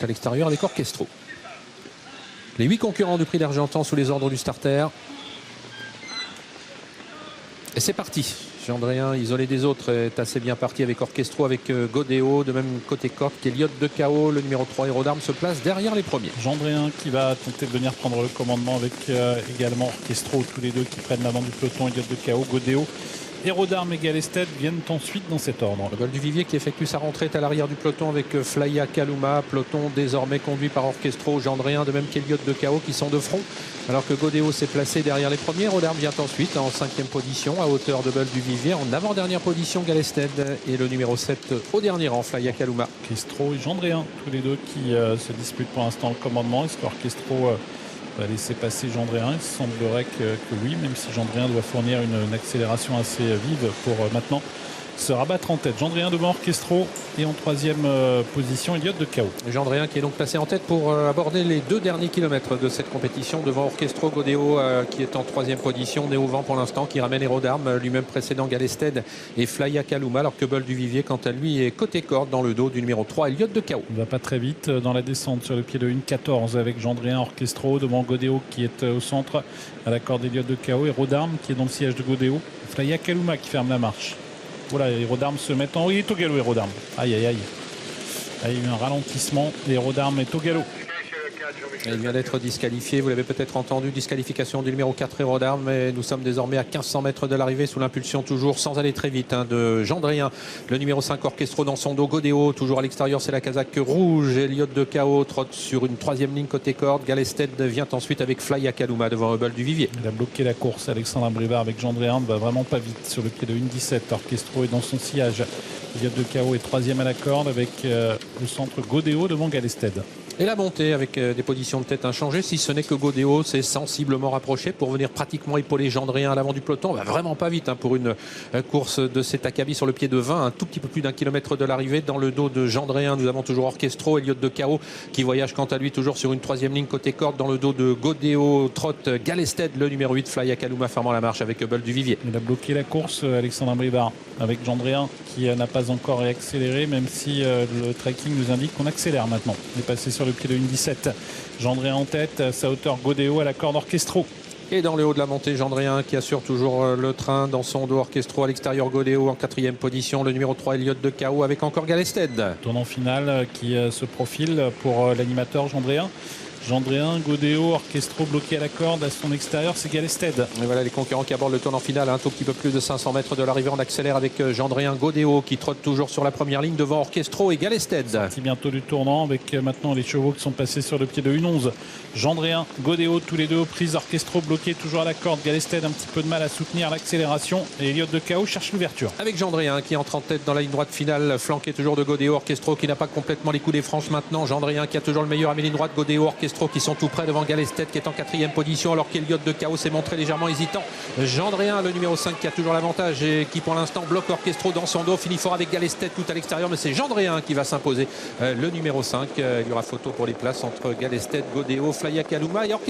à l'extérieur avec Orchestro. Les 8 concurrents du prix d'Argentan sous les ordres du starter. Et c'est parti. Gendréen, isolé des autres, est assez bien parti avec Orchestro, avec Godéo. De même côté corde, Elliott de KO. Le numéro 3, Hérodarme, se place derrière les premiers. Gendréen qui va tenter de venir prendre le commandement avec également Orchestro. Tous les deux qui prennent l'avant du peloton. Elliott de KO, Godéo. Hérodarme et Galested viennent ensuite dans cet ordre. Le Bol du Vivier qui effectue sa rentrée est à l'arrière du peloton avec Flaya Kaluma. Peloton désormais conduit par Orchestro, Gendréen, de même qu'Elliott de KO qui sont de front. Alors que Godéo s'est placé derrière les premiers. Hérodarme vient ensuite en 5e position à hauteur de Bol du Vivier. En avant-dernière position, Galested et le numéro 7 au dernier rang, Flaya Kaluma. Orchestro et Gendréen, tous les deux qui se disputent pour l'instant le commandement. Est-ce qu'Orchestro va laisser passer Gendréen? Il semblerait que oui, même si Gendréen doit fournir une accélération assez vive pour maintenant se rabattre en tête. Gendréen devant Orchestro et en 3e position, Elliott de KO. Gendréen qui est donc placé en tête pour aborder les 2 derniers kilomètres de cette compétition devant Orchestro. Godéo qui est en 3e position, né au vent pour l'instant, qui ramène Hérodarme, lui-même précédent Galested et Flaya Kaluma, alors que Bol du Vivier, quant à lui, est côté corde dans le dos du numéro 3, Elliott de KO. Il ne va pas très vite dans la descente sur le pied de 1,14 avec Gendréen, Orchestro devant Godéo qui est au centre à la corde Elliott de KO, Hérodarme qui est dans le siège de Godéo, Flaya Kaluma qui ferme la marche. Voilà, Hérodarme se met en... Oui, il est au galop, Hérodarme. Aïe, aïe, aïe. Il y a eu un ralentissement et Hérodarme est au galop. Il vient d'être disqualifié, vous l'avez peut-être entendu, disqualification du numéro 4 Hérodarme, mais nous sommes désormais à 1500 mètres de l'arrivée sous l'impulsion toujours, sans aller très vite, de Gendréen. Le numéro 5 Orchestro dans son dos, Godéo toujours à l'extérieur, c'est la casaque rouge. Elliott de KO trotte sur une 3e ligne côté corde. Galested vient ensuite avec Flaya Kaluma devant Bol du Vivier. Il a bloqué la course, Alexandre Brivard avec Gendréen, ne va vraiment pas vite sur le pied de 1,17. Orchestro est dans son sillage. Elliott de KO est 3e à la corde avec le centre Godéo devant Galested. Et la montée avec des positions de tête inchangées, si ce n'est que Godéo s'est sensiblement rapproché pour venir pratiquement épauler Gendréen à l'avant du peloton. Va vraiment pas vite pour une course de cet acabit sur le pied de 20, un tout petit peu plus d'1 kilomètre de l'arrivée. Dans le dos de Gendréen, nous avons toujours Orchestro, Elliott de KO qui voyage quant à lui toujours sur une 3e ligne côté corde. Dans le dos de Godéo, trotte Galested, le numéro 8, Flaya Kaluma fermant la marche avec Bol du Vivier. Il a bloqué la course, Alexandre Brivard, avec Gendréen qui n'a pas encore accéléré, même si le tracking nous indique qu'on accélère maintenant. Il est passé sur le pied de 1,17. Gendréen en tête, sa hauteur Godéo à la corde Orchestro. Et dans le haut de la montée, Gendréen qui assure toujours le train dans son dos. Orchestro à l'extérieur, Godéo en 4e position. Le numéro 3, Elliott de KO avec encore Galested. Tournant final qui se profile pour l'animateur Gendréen. Gendréen, Godéo, Orchestro bloqué à la corde. À son extérieur, c'est Galested. Et voilà les concurrents qui abordent le tournant final à un tout petit peu plus de 500 mètres de l'arrivée. On accélère avec Gendréen, Godéo qui trotte toujours sur la première ligne devant Orchestro et Galested. Sorti bientôt du tournant avec maintenant les chevaux qui sont passés sur le pied de 1,11. Gendréen, Godéo, tous les deux aux prises. Orchestro bloqué toujours à la corde. Galested un petit peu de mal à soutenir l'accélération. Et Elliott de KO cherche l'ouverture. Avec Gendréen qui entre en tête dans la ligne droite finale, flanqué toujours de Godéo. Orchestro qui n'a pas complètement les coups des franches maintenant. Gendréen qui a toujours le meilleur à mi-ligne droite. Godéo, Orchestro qui sont tout près devant Galested qui est en 4e position alors qu'Elliott de KO s'est montré légèrement hésitant. Gendréen, le numéro 5 qui a toujours l'avantage et qui pour l'instant bloque Orchestro dans son dos, finit fort avec Galested tout à l'extérieur, mais c'est Gendréen qui va s'imposer. Le numéro 5, il y aura photo pour les places entre Galested, Godéo, Flaya Kaluma et Orchestro.